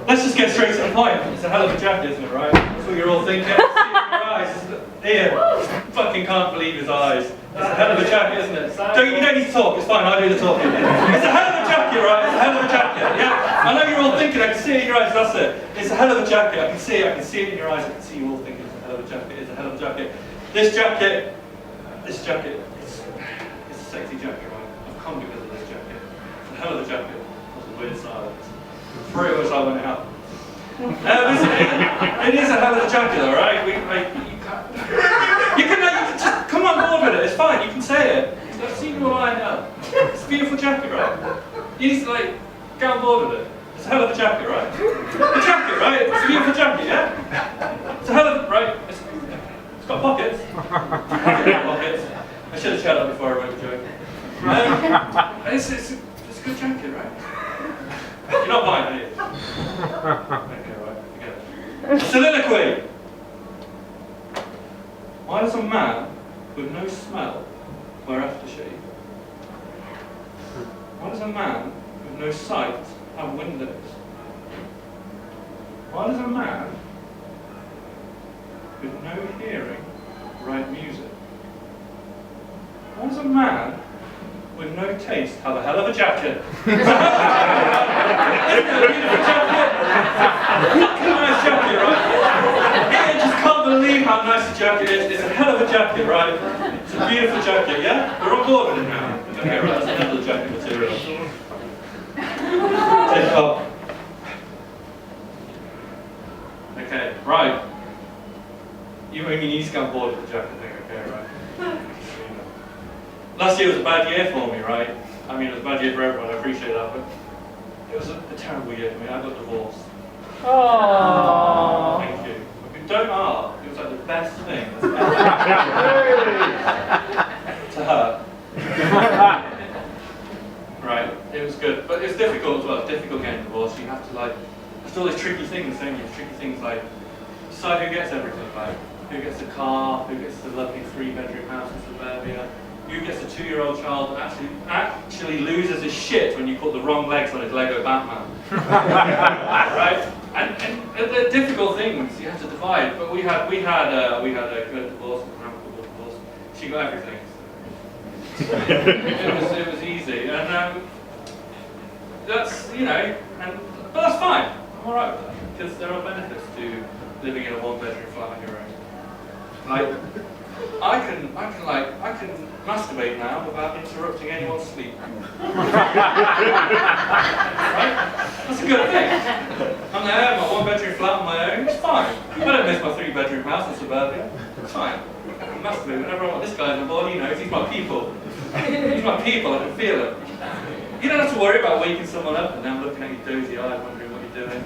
let's just get straight to the point. It's a hell of a jacket, isn't it, right? That's what you're all thinking. See it in your eyes. Ian, fucking can't believe his eyes. It's a hell of a jacket, isn't it? You don't need to talk, it's fine, I do the talking. It's a hell of a jacket, right? It's a hell of a jacket, yeah? I know you're all thinking, I can see it in your eyes, that's it. It's a hell of a jacket, I can see it in your eyes, I can see you all thinking it's a hell of a jacket, it's a hell of a jacket. This jacket, it's a sexy jacket, right? I've come because of this jacket. It's a hell of a jacket. That's a weird silence. Three of us I went out. It is a hell of a jacket, all right? You can just come on board with it. It's fine. You can say it. I've seen you all lined up. It's a beautiful jacket, right? You need to get on board with it. It's a hell of a jacket, right? A jacket, right? It's a beautiful jacket, yeah. It's a hell of right. It's got pockets. Pockets. I should have shut up before I wrote the joke. It's a good jacket, right? You're not buying it, are you? Okay, right, forget it. Soliloquy! Why does a man with no smell wear aftershave? Why does a man with no sight have windows? Why does a man with no hearing write music? Why does a man with no taste have a hell of a jacket? Isn't it a beautiful jacket? Fucking nice jacket, right? I just can't believe how nice the jacket is. It's a hell of a jacket, right? It's a beautiful jacket, yeah? We're on board with it now. Okay, right, that's a hell of a jacket material. Take off. Okay, right. You need to get on board with the jacket thing, okay, right? Last year was a bad year for me, right? I mean, it was a bad year for everyone, I appreciate that, but it was a terrible year for me. I got divorced. Aww. Thank you. Don't ask. It was like the best thing to her. Right, it was good, but it's difficult as well. It's difficult getting divorced. You have to there's all these tricky things, don't you? Tricky things like decide who gets everything, like who gets the car, who gets the lovely 3-bedroom house in suburbia. Who gets a 2-year-old child that actually loses his shit when you put the wrong legs on his Lego Batman. Right? And they're difficult things you have to divide. But we had a good divorce, an amicable divorce. She got everything. It was easy, and that's but that's fine. I'm alright with that because there are benefits to living in a 1-bedroom flat on your own. I can masturbate now without interrupting anyone's sleep. Right? That's a good thing. I'm there, my 1-bedroom flat on my own, it's fine. I don't miss my 3-bedroom house in suburbia. It's fine. I can masturbate whenever I want. This guy's on board, he knows, he's my people. He's my people, I can feel it. You don't have to worry about waking someone up and them looking at your dozy eyes wondering what you're doing.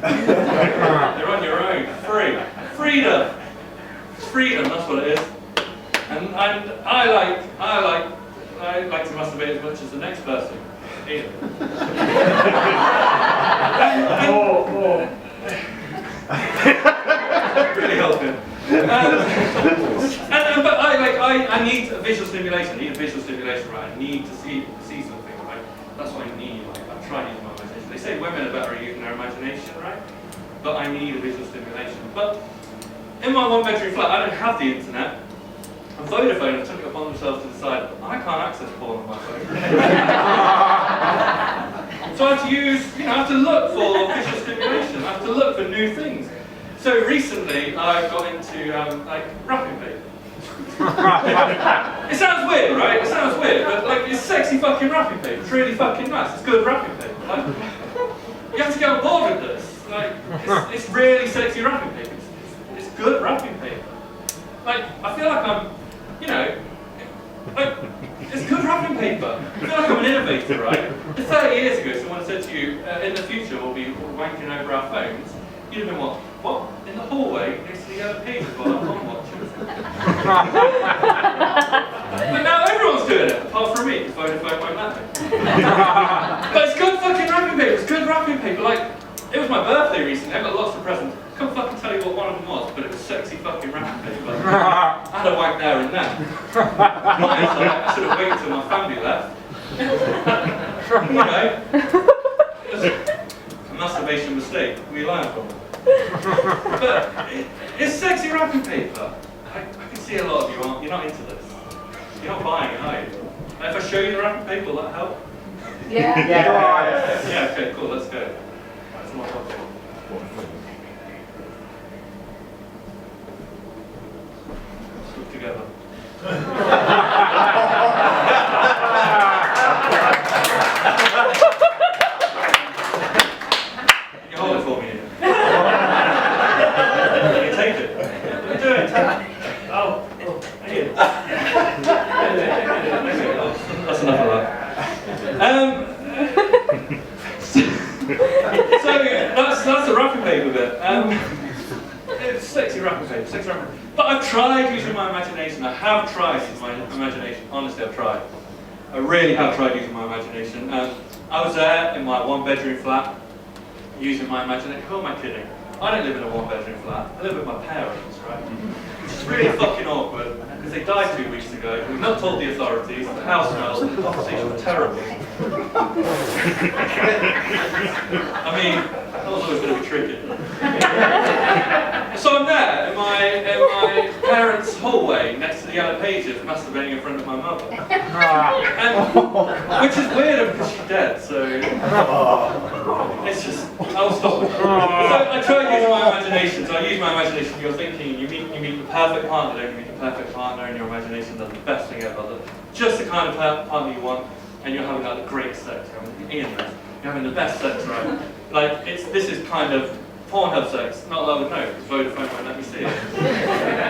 You're on your own, free. Freedom! It's freedom, that's what it is. And I like to masturbate as much as the next person. Ian. Really helping. But I need a visual stimulation. I need a visual stimulation, right? I need to see something, right? That's what I need. I'm trying to use my imagination. They say women are better at using their imagination, right? But I need a visual stimulation. But in my 1-bedroom flat, I don't have the internet. And Vodafone have took it upon themselves to decide I can't access porn on my phone. So I have to I have to look for visual stimulation. I have to look for new things. So recently I got into wrapping paper. It sounds weird, right? It sounds weird, but it's sexy fucking wrapping paper. It's really fucking nice. It's good wrapping paper. You have to get on board with this. It's really sexy wrapping paper. It's good wrapping paper. I feel like I'm, it's good wrapping paper. I feel like I'm an innovator, right? 30 years ago, someone said to you, in the future we'll be wanking over our phones. You'd have been what? In the hallway next to the yellow pages while I'm on watching. But now everyone's doing it, apart from me, because Vodafone won't let me. But it's good fucking wrapping paper. It's good wrapping paper. It was my birthday recently. I got lots of presents. I can't fucking tell you what one of them was, but it was sexy fucking wrapping paper. I had a wank there and then. I should have waited till my family left. I masturbate facial mistake. We learn from it. But it's sexy wrapping paper. I can see a lot of you aren't. You're not into this. You're not buying it, are you? If I show you the wrapping paper, will that help? Yeah. Yeah. Okay. Cool. Let's go. That's my topic. Let's look together. You hold it for me. You take it. You do it. Oh. Here. That's enough of that. So that's the wrapping paper bit. It's sexy wrapping paper, sexy wrapping paper. But I've tried using my imagination. I have tried using my imagination. Honestly, I've tried. I really have tried using my imagination. I was there in my one-bedroom flat, using my imagination. Who am I kidding? I don't live in a one-bedroom flat. I live with my parents, right? Which is really fucking awkward, because they died 2 weeks ago. We've not told the authorities. The house smells. The conversation was terrible. I mean, that was always going to be tricky. So I'm there in my parents' hallway next to the yellow pages, masturbating in front of my mother. And, which is weird because she's dead, so it's just, I'll stop it. So I try using my imagination. So I use my imagination. You're thinking, you meet the perfect partner, don't you? Meet the perfect partner, and your imagination does the best thing ever. Just the kind of partner you want, and you're having like the greatest sex. You're having the best sex, right? Like this is kind of Pornhub sex, not that I would know, because Vodafone won't let me see it.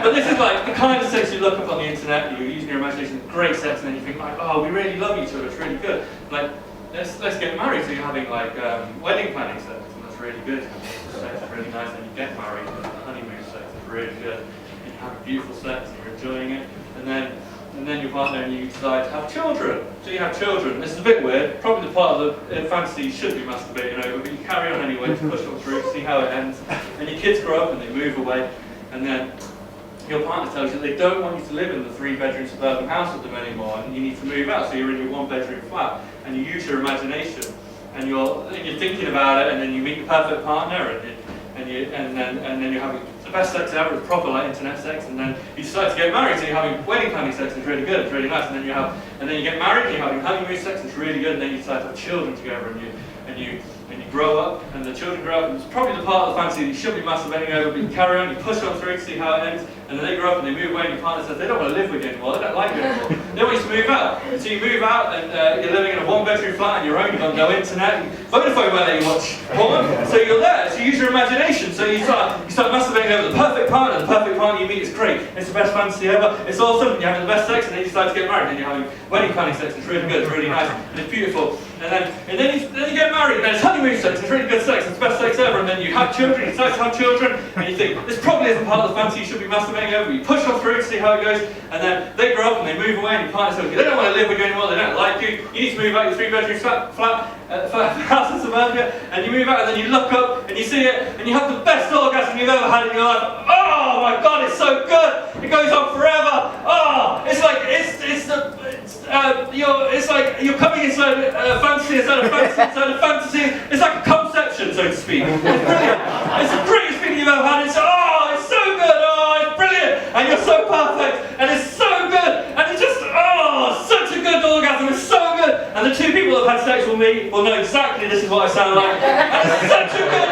But this is like the kind of sex you look up on the internet, you're using your imagination, great sex, and then you think like, oh, we really love each other, it's really good. Like, let's get married, so you're having like wedding planning sex, and that's really good. Sex is really nice, and you get married, and the honeymoon sex is really good. And you have beautiful sex, and you're enjoying it, and then your partner and you decide to have children. So you have children. This is a bit weird. Probably the part of the fantasy you should be masturbating over, but you carry on anyway to push on through, see how it ends. And your kids grow up and they move away, and then your partner tells you they don't want you to live in the 3-bedroom suburban house with them anymore, and you need to move out. So you're in your 1-bedroom flat, and you use your imagination, and you're thinking about it, and then you meet your perfect partner, and then you're having the best sex ever, it's proper like internet sex, and then you decide to get married, so you're having wedding planning sex, it's really good, it's really nice, and then you get married, and you're having honeymoon sex, it's really good, and then you decide to have children together, and you grow up, and the children grow up, and it's probably the part of the fantasy that you should be masturbating over, but you carry on, you push on through to see how it ends, and then they grow up and they move away, and your partner says they don't want to live with you anymore, they don't like you anymore, they want you to move out. So you move out, and you're living in a 1-bedroom flat on your own, you've got no internet, and Vodafone won't let you watch porn, so you're there, so you use your imagination, so you start masturbating over the perfect partner you meet is great, it's the best fantasy ever, it's awesome, you're having the best sex, and then you decide to get married, and you're having wedding planning sex, it's really good, it's really nice, and it's beautiful, and then you get married, and then it's honeymoon sex, it's really good sex, it's the best sex ever, and then you have children, you decide to have children, and you think, this probably isn't part of the fantasy you should be masturbating over, you push on through to see how it goes, and then they grow up and they move away, and your partner says, they don't want to live with you anymore, they don't like you, you need to move out your 3-bedroom flat, house in suburbia, and you move out, and then you look up, and you see it, and you have the best orgasm you've ever had in your life. Oh my God, it's so good! It goes on forever. Oh, it's like you're coming inside a fantasy inside a fantasy inside a fantasy. It's like a conception, so to speak. It's brilliant. It's the greatest thing you've ever had. It's so good. Oh, it's brilliant, and you're so perfect, and it's so good, and it's just such a good orgasm. It's so good, and the two people that have had sex with me will know exactly this is what I sound like. And it's such a good